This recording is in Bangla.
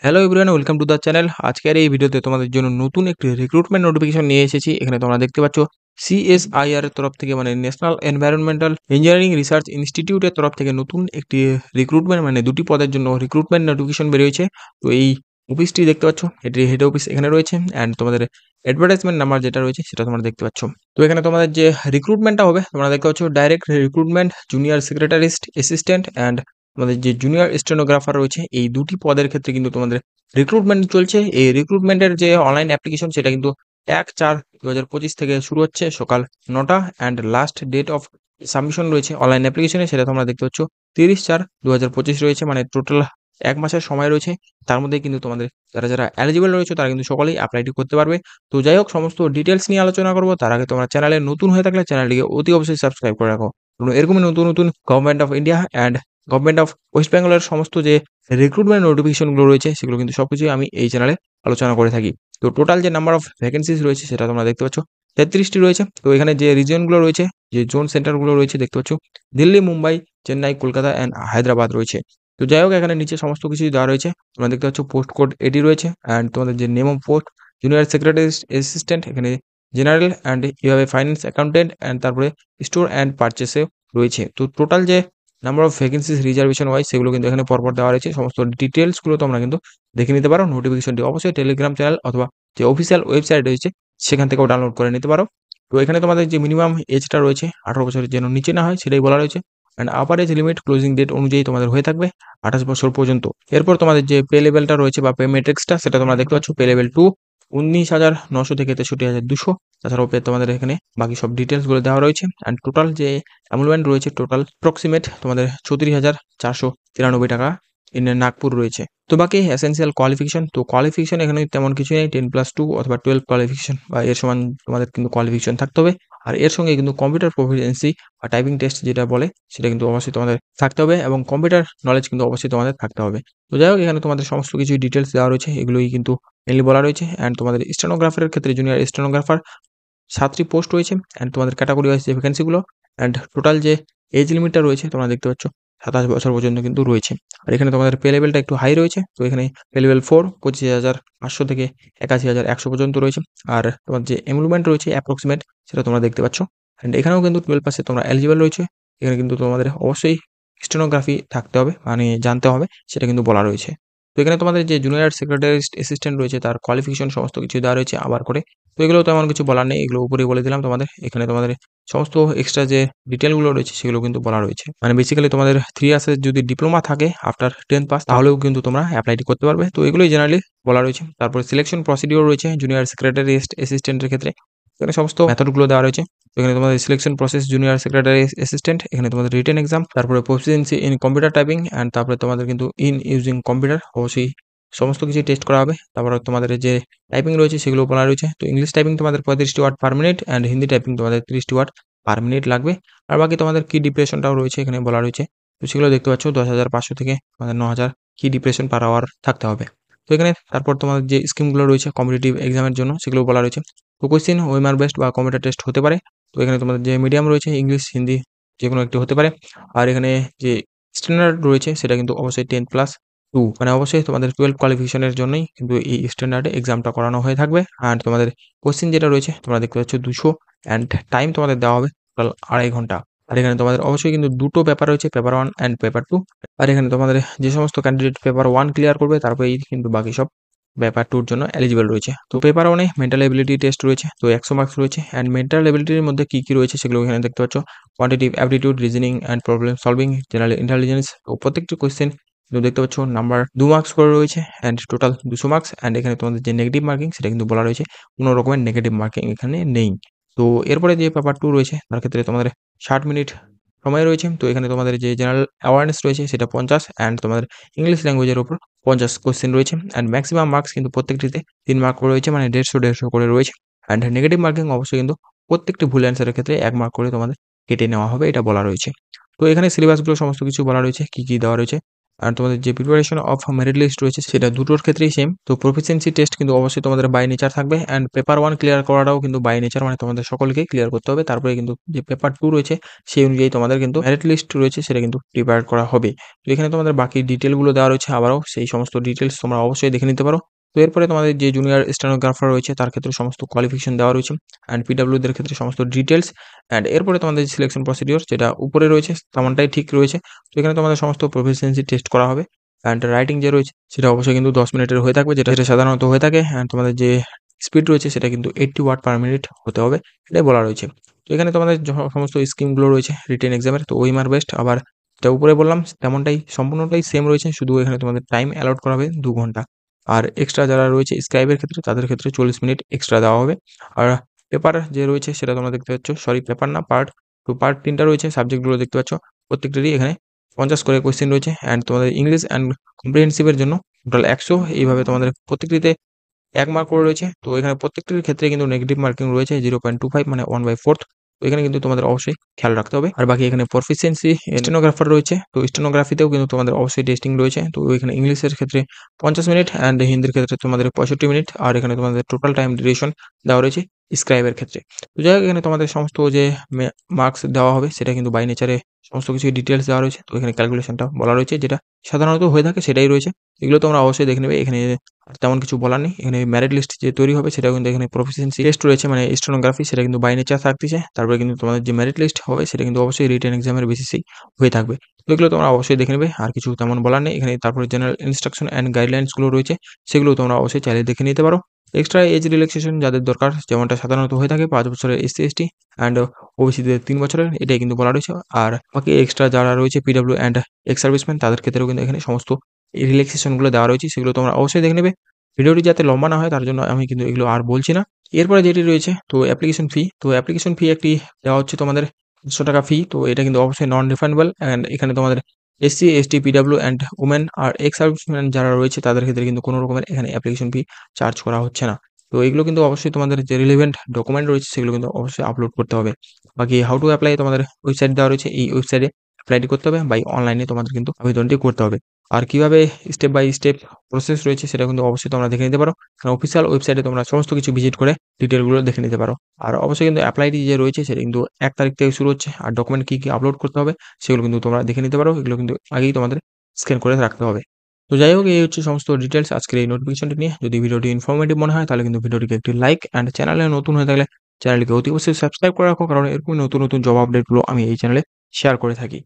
Hello everyone, welcome to the channel. আজকের এই ভিডিওতে তোমাদের জন্য নতুন একটি রিক্রুটমেন্ট নোটিফিকেশন নিয়ে এসেছি। এখানে তোমরা দেখতে পাচ্ছ সিএসআইআর এর তরফ থেকে মানে ন্যাশনাল এনভায়রনমেন্টাল ইঞ্জিনিয়ারিং রিসার্চ ইনস্টিটিউটের তরফ থেকে নতুন একটি রিক্রুটমেন্ট মানে দুটি পদের জন্য রিক্রুটমেন্ট নোটিফিকেশন বেরিয়েছে। তো এই অফিসটি দেখতে পাচ্ছ, এটি হেড অফিস এখানে রয়েছে অ্যান্ড তোমাদের অ্যাডভার্টাইজমেন্ট নাম্বার যেটা রয়েছে সেটা তোমরা দেখতে পাচ্ছ। তো এখানে তোমাদের যে রিক্রুটমেন্টটা হবে তোমরা দেখতে পাচ্ছ direct recruitment, junior secretariat assistant and আমাদের যে জুনিয়র স্টেনোগ্রাফার রয়েছে এই দুটি পদের ক্ষেত্রে কিন্তু তোমাদের রিক্রুটমেন্ট চলছে। এই রিক্রুটমেন্টের যে অনলাইন অ্যাপ্লিকেশন সেটা কিন্তু 1/4/2025 থেকে শুরু হচ্ছে সকাল 9টা and last date of submission রয়েছে অনলাইন অ্যাপ্লিকেশনে সেটা তোমরা দেখতে পাচ্ছ 30/4/2025 রয়েছে, মানে টোটাল 1 মাসের সময় রয়েছে। তার মধ্যে কিন্তু তোমাদের যারা এলিজিবল রয়েছে তারা কিন্তু সকলেই অ্যাপ্লাইটি করতে পারবে। তো যাই হোক, সমস্ত ডিটেলস নিয়ে আলোচনা করব। তার আগে তোমরা চ্যানেলে নতুন হয়ে থাকলে চ্যানেলটিকে অতি অবশ্যই সাবস্ক্রাইব করে রাখো। এরকমই নতুন নতুন government of India and government of West বেঙ্গলের সমস্ত যে রিক্রুটমেন্ট নোটিফিকেশনগুলো রয়েছে সেগুলো কিন্তু সবকিছুই আমি এই চ্যানেলে আলোচনা করে থাকি। তো টোটাল যে নাম্বার অফ ভ্যাকেন্সিজ রয়েছে সেটা তোমরা দেখতে পাচ্ছ 33টি রয়েছে। তো এখানে যে রিজিয়নগুলো রয়েছে, যে জোন সেন্টারগুলো রয়েছে দেখতে পাচ্ছ দিল্লি, মুম্বাই, চেন্নাই, কলকাতা অ্যান্ড হায়দ্রাবাদ রয়েছে। তো যাই হোক, এখানে নিচে সমস্ত কিছুই দেওয়া রয়েছে। তোমরা দেখতে পাচ্ছ পোস্ট কোড এটি রয়েছে অ্যান্ড তোমাদের যে name of post junior secretary assistant, এখানে জেনারেল অ্যান্ড এভাবে ফাইন্যান্স অ্যাকাউন্টেন্ট অ্যান্ড তারপরে স্টোর অ্যান্ড পারচেসে রয়েছে। তো টোটাল যে number of vacancies reservation wise সেগুলো কিন্তু এখানে পরপর দেওয়া রয়েছে। সমস্ত ডিটেলসগুলো তোমরা কিন্তু দেখে নিতে পারো। নোটিফিকেশনটি অবশ্যই টেলিগ্রাম চ্যানেল অথবা যে অফিসিয়াল ওয়েবসাইট রয়েছে সেখান থেকেও ডাউনলোড করে নিতে পারো। তো এখানে তোমাদের যে মিনিমাম এজটা রয়েছে 18 বছরের যেন নিচে না হয় সেটাই বলা রয়েছে and upper age limit closing date অনুযায়ী তোমাদের হয়ে থাকবে 28 বছর পর্যন্ত। এরপর তোমাদের যে পে লেভেলটা রয়েছে বা পে মেট্রিক্সটা সেটা তোমরা দেখতে পাচ্ছ। পে লেভেল 2 19,900 থেকে 63,200। তাছাড়াও তোমাদের এখানে বাকি সব ডিটেলসগুলো দেওয়া রয়েছে অ্যান্ড টোটাল যে এনরোলমেন্ট রয়েছে টোটাল অ্যাপ্রক্সিমেট তোমাদের 34,493 টাকা ইন নাগপুর রয়েছে। তো বাকি এসেনশিয়াল কোয়ালিফিকেশন, তো কোয়ালিফিকেশন এখানে তেমন কিছু নেই। 10+2 অথবা 12 কোয়ালিফিকেশন বা এর সমান তোমাদের কিন্তু কোয়ালিফিকেশন থাকতে হবে। আর এর সঙ্গে কিন্তু কম্পিউটার প্রফিসিয়েন্সি বা টাইপিং টেস্ট যেটা বলে সেটা কিন্তু অবশ্যই তোমাদের থাকতে হবে এবং কম্পিউটার নলেজ কিন্তু অবশ্যই তোমাদের থাকতে হবে। তো যাই হোক, এখানে তোমাদের সমস্ত কিছু ডিটেলস দেওয়া রয়েছে, এগুলোই কিন্তু মেনলি বলা রয়েছে। অ্যান্ড তোমাদের স্টেনোগ্রাফারের ক্ষেত্রে জুনিয়র স্টেনোগ্রাফার 7টি পোস্ট রয়েছে অ্যান্ড তোমাদের ক্যাটাগরি ওয়াইজ যে ভ্যাকেন্সিগুলো অ্যান্ড টোটাল যে এজ লিমিটটা রয়েছে তোমরা দেখতে পাচ্ছ 27 বছর পর্যন্ত কিন্তু রয়েছে। আর এখানে তোমাদের পে লেভেলটা একটু হাই রয়েছে। তো এখানে পে লেভেল 4 25,500 থেকে 81,100 পর্যন্ত রয়েছে। আর তোমার যে এনরোলমেন্ট রয়েছে অ্যাপ্রক্সিমেট সেটা তোমরা দেখতে পাচ্ছ। অ্যান্ড এখানেও কিন্তু 12 তোমরা এলিজিবল রয়েছে। এখানে কিন্তু তোমাদের অবশ্যই স্টেনোগ্রাফি থাকতে হবে, মানে জানতে হবে, সেটা কিন্তু বলা রয়েছে। তো এখানে তোমাদের যে জুনিয়র সেক্রেটারিস্ট অ্যাসিস্ট্যান্ট রয়েছে তার কোয়ালিফিকেশন সমস্ত কিছু দেওয়া রয়েছে আবার করে। তো এগুলো তেমন কিছু বলার নেই, এগুলো উপরেই বলে দিলাম তোমাদের। এখানে তোমাদের সমস্ত এক্সট্রা যে ডিটেলগুলো রয়েছে সেগুলো কিন্তু বলা রয়েছে। মানে বেসিক্যালি তোমাদের 3 ইয়ার্সের যদি ডিপ্লোমা থাকে আফটার 10 পাস তাহলেও কিন্তু তোমরা অ্যাপ্লাইটি করতে পারবে। তো এগুলোই জেনারেলি বলা রয়েছে। তারপরে সিলেকশন প্রসিডিওর রয়েছে জুনিয়র সেক্রেটারি অ্যাসিস্ট্যান্টের ক্ষেত্রে। এখানে সমস্ত মেথডগুলো দেওয়া রয়েছে। এখানে তোমাদের selection process junior secretary assistant, এখানে তোমাদের রিটেন এক্সাম, তারপরে proficiency in computer typing and তারপরে তোমাদের কিন্তু ইন ইউজিং কম্পিউটার অবশ্যই সমস্ত কিছু টেস্ট করা হবে। তারপরে তোমাদের যে টাইপিং রয়েছে সেগুলো বলা রয়েছে। তো ইংলিশ টাইপিং তোমাদের 35টি word per minute and Hindi typing তোমাদের 30টি ওয়ার্ড পার মিনিট লাগবে। আর বাকি তোমাদের কি ডিপ্রেশনটাও রয়েছে এখানে বলা রয়েছে। তো সেগুলো দেখতে পাচ্ছ 10,500 থেকে তোমাদের 9,000 কি ডিপ্রেশন পার আওয়ার থাকতে হবে। তো এখানে তারপর তোমাদের যে স্কিমগুলো রয়েছে কম্পিটিটিভ এক্সামের জন্য সেগুলো বলা রয়েছে। তো কোয়েশ্চেন ওএমআর বেস্ট বা কম্পিউটার টেস্ট হতে পারে। তো এখানে তোমাদের যে মিডিয়াম রয়েছে ইংলিশ, হিন্দি যেকোনো একটি হতে পারে। আর এখানে যে স্ট্যান্ডার্ড রয়েছে সেটা কিন্তু অবশ্যই 10+2, মানে অবশ্যই তোমাদের 12 কোয়ালিফিকেশনের জন্যই কিন্তু এই স্ট্যান্ডার্ডে এক্সামটা করানো হয়ে থাকবে। অ্যান্ড তোমাদের কোয়েশ্চেন যেটা রয়েছে তোমরা দেখতে পাচ্ছ 200 অ্যান্ড টাইম তোমাদের দেওয়া হবে টোটাল 2.5 ঘন্টা। আর এখানে তোমাদের অবশ্যই কিন্তু দুটো পেপার রয়েছে, পেপার 1 অ্যান্ড পেপার 2। আর এখানে তোমাদের যে সমস্ত ক্যান্ডিডেট পেপার 1 ক্লিয়ার করবে তারপরেই কিন্তু বাকি সব পেপার 2 এর জন্য এলিজিবল রয়েছে। তো paper 1 a mental ability test রয়েছে, তো 100 মার্কস রয়েছে। অ্যান্ড মেন্টাল এবিলিটির মধ্যে কি রয়েছে সেগুলো এখানে দেখতে পাচ্ছ। Quantitative aptitude, reasoning and problem solving, general intelligence. তো প্রত্যেকটি কোয়েশ্চেন কিন্তু দেখতে পাচ্ছ নাম্বার 2 মার্কস করে রয়েছে অ্যান্ড টোটাল 200 মার্কস। অ্যান্ড এখানে তোমাদের যে নেগেটিভ মার্কিং সেটা কিন্তু বলা রয়েছে, কোনো রকমের নেগেটিভ মার্কিং এখানে নেই। তো এরপরে যে পেপার 2 রয়েছে তার ক্ষেত্রে তোমাদের 60 মিনিট সময় রয়েছে। তো এখানে তোমাদের যে জেনারেল অ্যাওয়ারনেস রয়েছে সেটা 50 অ্যান্ড তোমাদের ইংলিশ ল্যাঙ্গুয়েজের উপর 50 কোয়েশ্চেন রয়েছে। অ্যান্ড ম্যাক্সিমাম মার্কস কিন্তু প্রত্যেকটিতে 3 মার্ক করে রয়েছে, মানে 150 করে রয়েছে। অ্যান্ড নেগেটিভ মার্কিং অবশ্যই কিন্তু প্রত্যেকটি ভুল অ্যান্সারের ক্ষেত্রে 1 মার্ক করে তোমাদের কেটে নেওয়া হবে, এটা বলা রয়েছে। তো এখানে সিলেবাসগুলো সমস্ত কিছু বলা রয়েছে, কি দেওয়া রয়েছে। আর তোমাদের যে প্রিপারেশন অফ মেরিট লিস্ট রয়েছে সেটা দুটোর ক্ষেত্রেই সেম। তো প্রফিসিয়েন্সি টেস্ট কিন্তু অবশ্যই তোমাদের বাই নেচার থাকবে, অ্যান্ড পেপার 1 ক্লিয়ার করাটাও কিন্তু বাই নেচার, মানে তোমাদের সকলকেই ক্লিয়ার করতে হবে। তারপরে কিন্তু যে পেপার 2 রয়েছে সেই অনুযায়ী তোমাদের কিন্তু মেরিট লিস্ট রয়েছে সেটা কিন্তু প্রিপেয়ার করা হবে। তো এখানে তোমাদের বাকি ডিটেলগুলো দেওয়া রয়েছে, আবারও সেই সমস্ত ডিটেলস তোমরা অবশ্যই দেখে নিতে পারো। তো এরপরে তোমাদের যে জুনিয়র স্টেনোগ্রাফার রয়েছে তার ক্ষেত্রে সমস্ত কোয়ালিফিকেশন দেওয়া রয়েছে, অ্যান্ড পিডব্লিউদের ক্ষেত্রে সমস্ত ডিটেলস, অ্যান্ড এরপরে তোমাদের যে সিলেকশন প্রসিডিওর যেটা উপরে রয়েছে তেমনটাই ঠিক রয়েছে। তো এখানে তোমাদের সমস্ত প্রফিসিয়েন্সি টেস্ট করা হবে, অ্যান্ড রাইটিং যে রয়েছে সেটা অবশ্যই কিন্তু 10 মিনিটের হয়ে থাকবে, যেটা সাধারণত হয়ে থাকে। অ্যান্ড তোমাদের যে স্পিড রয়েছে সেটা কিন্তু 80 ওয়ার্ড পার মিনিট হতে হবে, এটাই বলা রয়েছে। তো এখানে তোমাদের সমস্ত স্কিমগুলো রয়েছে রিটেন এক্সামের, তো ওইমার বেস্ট। আবার যেটা উপরে বললাম তেমনটাই সম্পূর্ণটাই সেম রয়েছে, শুধু এখানে তোমাদের টাইম অ্যালট করা হবে 2 ঘন্টা। আর এক্সট্রা যারা রয়েছে স্ক্রাইবের ক্ষেত্রে তাদের ক্ষেত্রে 40 মিনিট এক্সট্রা দেওয়া হবে। আর পেপার যে রয়েছে সেটা তোমরা দেখতে পাচ্ছ, সরি পেপার না, পার্ট 2, পার্ট 3টা রয়েছে, সাবজেক্টগুলো দেখতে পাচ্ছ। প্রত্যেকটারই এখানে 50 করে কোয়েশ্চেন রয়েছে, অ্যান্ড তোমাদের ইংলিশ অ্যান্ড কম্প্রিহেন্সিভের জন্য টোটাল 100, এইভাবে তোমাদের প্রত্যেকটিতে 1 মার্ক করে রয়েছে। তো এখানে প্রত্যেকটির ক্ষেত্রে কিন্তু নেগেটিভ মার্কিং রয়েছে 0.25, মানে 1/4। তো এখানে কিন্তু তোমাদের অবশ্যই খেয়াল রাখতে হবে। আর বাকি এখানে প্রফিসিয়েন্সি স্টেনোগ্রাফার রয়েছে, তো স্টেনোগ্রাফিতেও কিন্তু তোমাদের অবশ্যই টেস্টিং রয়েছে। তো এখানে ইংলিশের ক্ষেত্রে 50 মিনিট, অ্যান্ড হিন্দির ক্ষেত্রে তোমাদের 65 মিনিট। আর এখানে তোমাদের টোটাল টাইম ডিউরেশন দেওয়া রয়েছে স্ক্রাইবের ক্ষেত্রে। তো যাই হোক, এখানে তোমাদের সমস্ত যে মার্কস দেওয়া হবে সেটা কিন্তু বাই নেচারে সমস্ত কিছু ডিটেলস দেওয়া রয়েছে। তো এখানে ক্যালকুলেশনটা বলা রয়েছে, যেটা সাধারণত হয়ে থাকে সেটাই রয়েছে। এগুলো তোমরা অবশ্যই দেখে নেবে। এখানে তেমন কিছু বলার নেই। এখানে মেরিট লিস্ট যে তৈরি হবে সেটাও কিন্তু এখানে প্রফিসিয়েন্সি টেস্ট রয়েছে, মানে স্টেনোগ্রাফি, সেটা কিন্তু বাই নেচার থাকতেছে। তারপরে কিন্তু তোমাদের যে মেরিট লিস্ট হবে সেটা কিন্তু অবশ্যই রিটেন এক্সামের বেসিসেই হয়ে থাকবে। তো এগুলো তোমরা অবশ্যই দেখে নেবে, আর কিছু তেমন বলার নেই এখানে। তারপরে জেনারেল ইনস্ট্রাকশন অ্যান্ড গাইডলাইন্স গুলো রয়েছে, সেগুলো তোমরা অবশ্যই চাইলে দেখে নিতে পারো। এক্সট্রা এজ রিল্যাক্সেশন যাদের দরকার, যেমনটা সাধারণত হয়ে থাকে 5 বছরের এসসি এসটি, অ্যান্ড ওবিসিদের 3 বছরের, এটাই কিন্তু বলা রয়েছে। আর বাকি এক্সট্রা যারা রয়েছে পিডব্লিউ অ্যান্ড এক্স সার্ভিসম্যান তাদের ক্ষেত্রেও কিন্তু এখানে সমস্ত রিল্যাক্সেশন গুলো দেওয়া রয়েছে, সেগুলো তোমরা অবশ্যই দেখে নেবে। ভিডিওটি যাতে লম্বা না হয় তার জন্য আমি কিন্তু এগুলো আর বলছি না। এরপরে যেটি রয়েছে, তো অ্যাপ্লিকেশন ফি। তো অ্যাপ্লিকেশন ফি একটি দেওয়া হচ্ছে তোমাদের 500 টাকা ফি। তো এটা কিন্তু অবশ্যই নন রিফান্ডেবল, অ্যান্ড এখানে তোমাদের SC, ST, PW and women আর এক্স সার্ভিসম্যান যারা রয়েছে তাদের ক্ষেত্রে কিন্তু কোনো রকমের এখানে অ্যাপ্লিকেশন ফি চার্জ করা হচ্ছে না। তো এগুলো কিন্তু অবশ্যই তোমাদের যে রিলেভেন্ট ডকুমেন্ট রয়েছে সেগুলো কিন্তু অবশ্যই আপলোড করতে হবে। বাকি হাউ টু অ্যাপ্লাই তোমাদের ওয়েবসাইট দেওয়া রয়েছে, এই ওয়েবসাইটে অ্যাপ্লাইটি করতে হবে, বা অনলাইনে তোমাদের কিন্তু আবেদনটি করতে হবে। আর কিভাবে স্টেপ বাই স্টেপ প্রসেস রয়েছে সেটা কিন্তু অবশ্যই তোমরা দেখে নিতে পারো, কারণ অফিসিয়াল ওয়েবসাইটে তোমরা সমস্ত কিছু ভিজিট করে ডিটেলগুলো দেখে নিতে পারো। আর অবশ্যই কিন্তু অ্যাপ্লাইটি যে রয়েছে সেটা কিন্তু 1 তারিখ থেকে শুরু হচ্ছে, আর ডকুমেন্ট কী কী আপলোড করতে হবে সেগুলো কিন্তু তোমরা দেখে নিতে পারো। এগুলো কিন্তু আগেই তোমাদের স্ক্যান করে রাখতে হবে। তো যাই হোক, এই হচ্ছে সমস্ত ডিটেলস আজকের এই নোটিফিকেশনটি নিয়ে। যদি ভিডিওটি ইনফরমেটিভ মনে হয় তাহলে কিন্তু ভিডিওটিকে একটি লাইক, অ্যান্ড চ্যানেলে নতুন হয়ে থাকলে চ্যানেলটিকে অতি অবশ্যই সাবস্ক্রাইব করে রাখো, কারণ এরকমই নতুন নতুন জব আপডেটগুলো আমি এই চ্যানেলে শেয়ার করে থাকি।